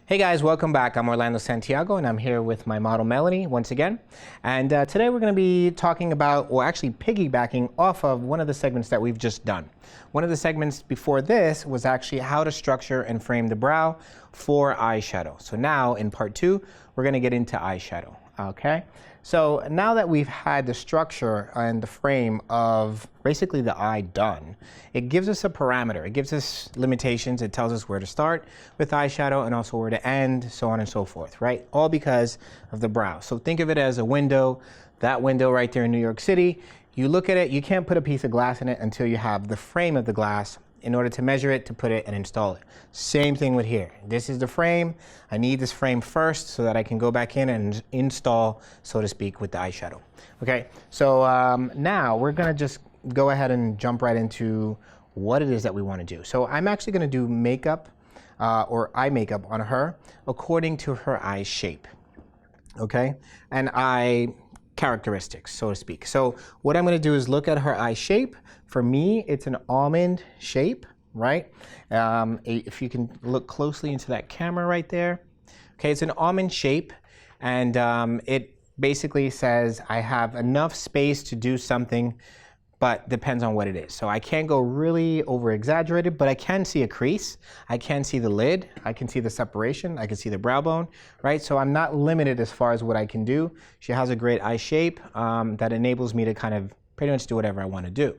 Hey guys, welcome back. I'm Orlando Santiago and I'm here with my model Melanie once again. And today we're going to be talking about, or actually piggybacking off of one of the segments that we've just done. One of the segments before this was actually how to structure and frame the brow for eyeshadow. So now in part two, we're going to get into eyeshadow. Okay, so now that we've had the structure and the frame of basically the eye done, it gives us a parameter. It gives us limitations. It tells us where to start with eyeshadow and also where to end, so on and so forth, right? All because of the brow. So think of it as a window, that window right there in New York City. You look at it, you can't put a piece of glass in it until you have the frame of the glass in order to measure it, to put it and install it. Same thing with here. This is the frame. I need this frame first so that I can go back in and install, so to speak, with the eyeshadow. Okay, so now we're gonna just go ahead and jump right into what it is that we wanna do. So I'm actually gonna do makeup or eye makeup on her according to her eye shape, okay? And eye characteristics, so to speak. So what I'm gonna do is look at her eye shape. For me, it's an almond shape, right? If you can look closely into that camera right there. Okay, it's an almond shape, and it basically says I have enough space to do something, but depends on what it is. So I can't go really over exaggerated, but I can see a crease. I can see the lid. I can see the separation. I can see the brow bone, right? So I'm not limited as far as what I can do. She has a great eye shape that enables me to kind of pretty much do whatever I want to do.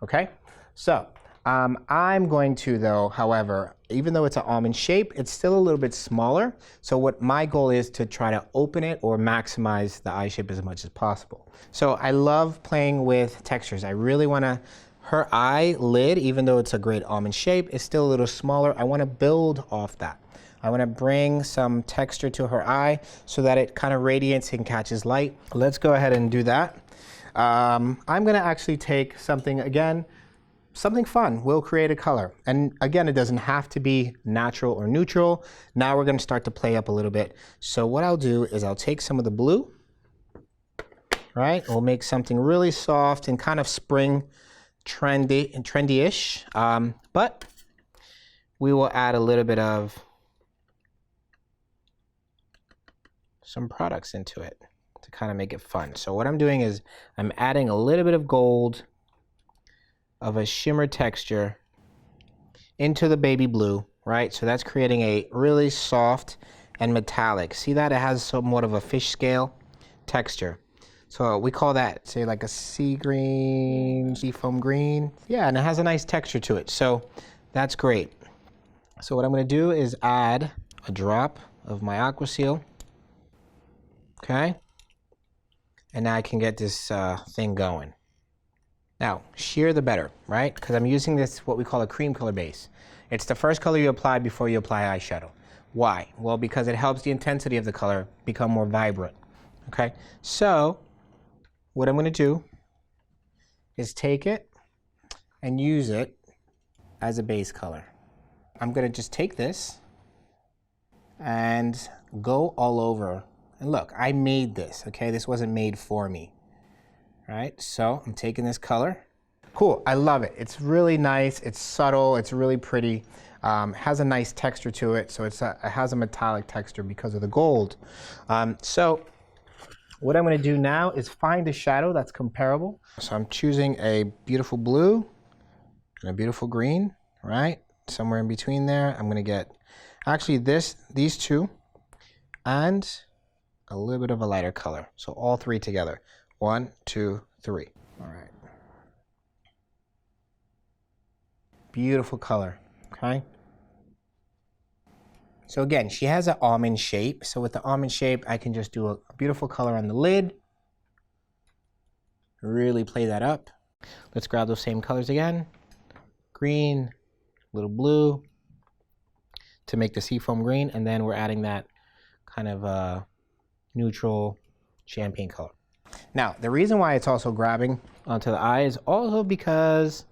Okay, so I'm going to, though, however, even though it's an almond shape, it's still a little bit smaller. So what my goal is to try to open it or maximize the eye shape as much as possible. So I love playing with textures. I really want to, her eye lid, even though it's a great almond shape, is still a little smaller. I want to build off that. I want to bring some texture to her eye so that it kind of radiates and catches light. Let's go ahead and do that. I'm going to actually take something, again, something fun. We'll create a color. And again, it doesn't have to be natural or neutral. Now we're going to start to play up a little bit. So what I'll do is I'll take some of the blue, right? We'll make something really soft and kind of spring trendy-ish. But we will add a little bit of some products into it to kind of make it fun. So what I'm doing is I'm adding a little bit of gold of a shimmer texture into the baby blue, right? So that's creating a really soft and metallic. See that? It has somewhat of a fish scale texture. So we call that, say, like a sea green, seafoam green. Yeah, and it has a nice texture to it. So that's great. So what I'm going to do is add a drop of my aqua seal. Okay. And now I can get this thing going. Now, sheer the better, right? Because I'm using this, what we call a cream color base. It's the first color you apply before you apply eyeshadow. Why? Well, because it helps the intensity of the color become more vibrant, okay? So, what I'm gonna do is take it and use it as a base color. I'm gonna just take this and go all over. And look, I made this, okay? This wasn't made for me, right? So I'm taking this color. Cool, I love it. It's really nice, it's subtle, it's really pretty. Has a nice texture to it, so it has a metallic texture because of the gold. So what I'm gonna do now is find a shadow that's comparable. So I'm choosing a beautiful blue and a beautiful green, right? Somewhere in between there. I'm gonna get, actually these two, and a little bit of a lighter color. So all three together. 1, 2, 3. All right. Beautiful color, okay? So again, she has an almond shape. So with the almond shape, I can just do a beautiful color on the lid. Really play that up. Let's grab those same colors again. Green, little blue to make the seafoam green. And then we're adding that kind of neutral champagne color. Now, the reason why it's also grabbing onto the eye is also because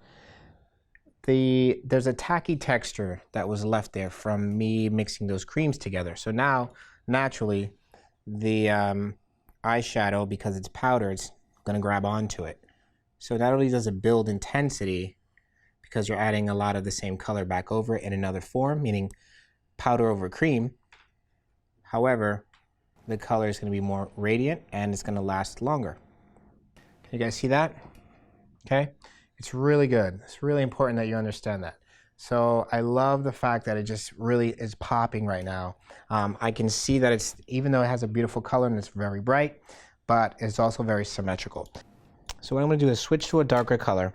there's a tacky texture that was left there from me mixing those creams together. So now, naturally, the eyeshadow, because it's powdered, it's gonna grab onto it. So not only does it build intensity, because you're adding a lot of the same color back over it in another form, meaning powder over cream, However, the color is going to be more radiant and it's going to last longer. Can you guys see that? Okay, it's really good. It's really important that you understand that. So I love the fact that it just really is popping right now. I can see that it's, even though it has a beautiful color and it's very bright, but it's also very symmetrical. So what I'm going to do is switch to a darker color.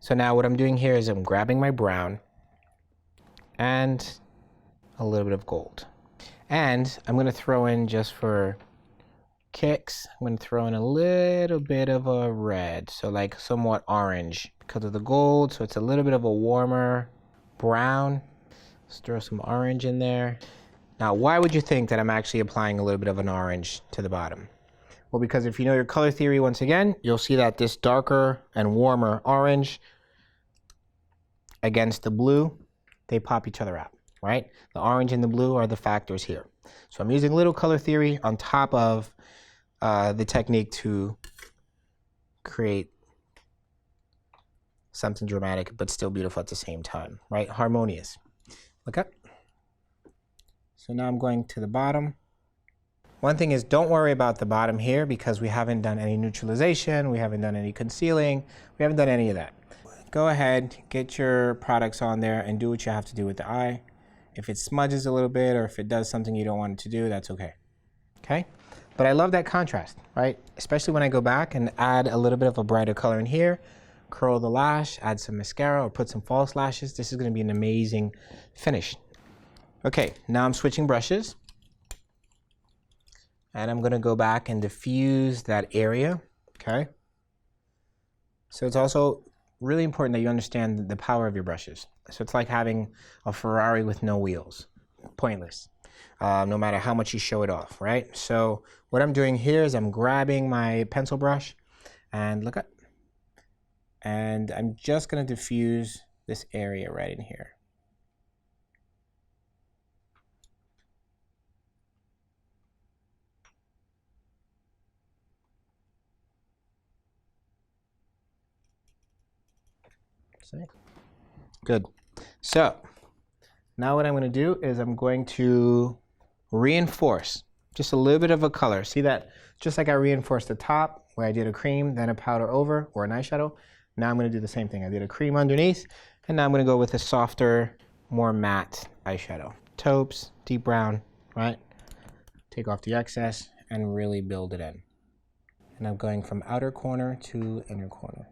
So now what I'm doing here is I'm grabbing my brown and a little bit of gold. And I'm going to throw in, just for kicks, I'm going to throw in a little bit of a red, so like somewhat orange because of the gold, so it's a little bit of a warmer brown. Let's throw some orange in there. Now, why would you think that I'm actually applying a little bit of an orange to the bottom? Well, because if you know your color theory, once again, you'll see that this darker and warmer orange against the blue, they pop each other out, right? The orange and the blue are the factors here. So I'm using a little color theory on top of the technique to create something dramatic but still beautiful at the same time, right? Harmonious. Look up. So now I'm going to the bottom. One thing is, don't worry about the bottom here because we haven't done any neutralization, we haven't done any concealing, we haven't done any of that. Go ahead, get your products on there and do what you have to do with the eye. If it smudges a little bit or if it does something you don't want it to do, that's okay. Okay? But I love that contrast, right? Especially when I go back and add a little bit of a brighter color in here, curl the lash, add some mascara or put some false lashes. This is going to be an amazing finish. Okay, now I'm switching brushes. And I'm going to go back and diffuse that area, okay? So it's also really important that you understand the power of your brushes. So it's like having a Ferrari with no wheels. Pointless, no matter how much you show it off, right? So what I'm doing here is I'm grabbing my pencil brush and look up. And I'm just going to diffuse this area right in here. Good. So now what I'm going to do is I'm going to reinforce just a little bit of a color. See that? Just like I reinforced the top where I did a cream, then a powder over, or an eyeshadow. Now I'm going to do the same thing. I did a cream underneath, and now I'm going to go with a softer, more matte eyeshadow. Taupes, deep brown, right? Take off the excess and really build it in. And I'm going from outer corner to inner corner.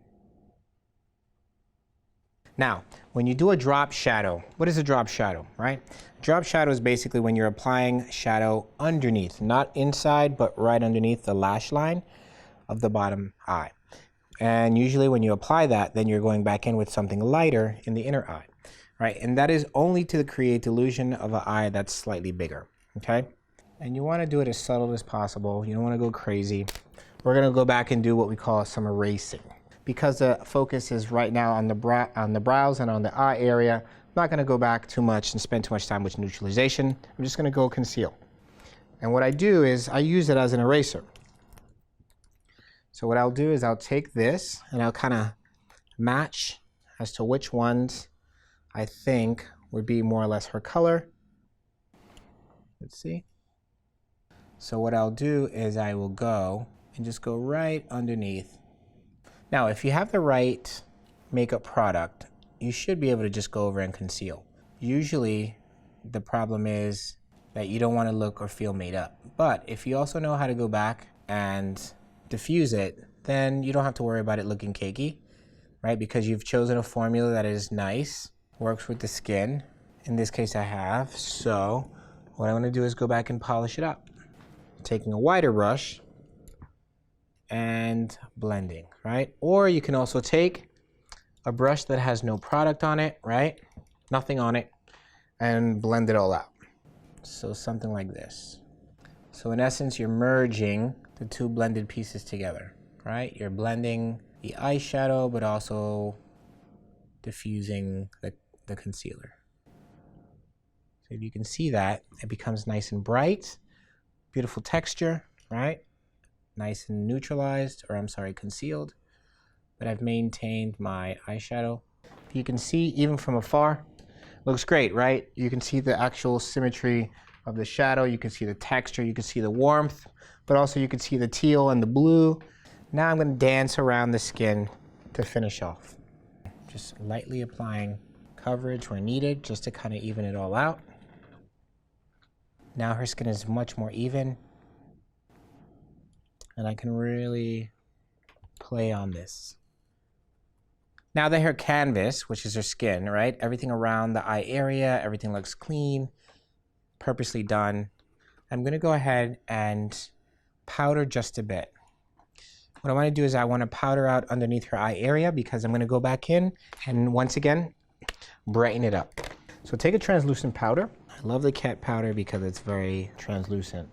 Now, when you do a drop shadow, what is a drop shadow, right? Drop shadow is basically when you're applying shadow underneath, not inside, but right underneath the lash line of the bottom eye. And usually when you apply that, then you're going back in with something lighter in the inner eye, right? And that is only to create the illusion of an eye that's slightly bigger, okay? And you want to do it as subtle as possible. You don't want to go crazy. We're going to go back and do what we call some erasing. Because the focus is right now on the brows and on the eye area, I'm not going to go back too much and spend too much time with neutralization. I'm just going to go conceal. And what I do is I use it as an eraser. So what I'll do is I'll take this and I'll kind of match as to which ones I think would be more or less her color. Let's see. So what I'll do is I will go and just go right underneath. Now, if you have the right makeup product, you should be able to just go over and conceal. Usually, the problem is that you don't want to look or feel made up. But if you also know how to go back and diffuse it, then you don't have to worry about it looking cakey, right? Because you've chosen a formula that is nice, works with the skin. In this case, I have. So what I'm going to do is go back and polish it up. Taking a wider brush and blending, right? Or you can also take a brush that has no product on it, right? Nothing on it, and blend it all out. So something like this. So in essence, you're merging the two blended pieces together, right? You're blending the eyeshadow, but also diffusing the concealer. So if you can see that, it becomes nice and bright, beautiful texture, right? Nice and neutralized, or I'm sorry, concealed, but I've maintained my eyeshadow. You can see even from afar, looks great, right? You can see the actual symmetry of the shadow. You can see the texture, you can see the warmth, but also you can see the teal and the blue. Now I'm going to dance around the skin to finish off. Just lightly applying coverage where needed, just to kind of even it all out. Now her skin is much more even, and I can really play on this. Now that her canvas, which is her skin, right? Everything around the eye area, everything looks clean, purposely done. I'm gonna go ahead and powder just a bit. What I wanna do is I wanna powder out underneath her eye area, because I'm gonna go back in and once again, brighten it up. So take a translucent powder. I love the cat powder because it's very translucent.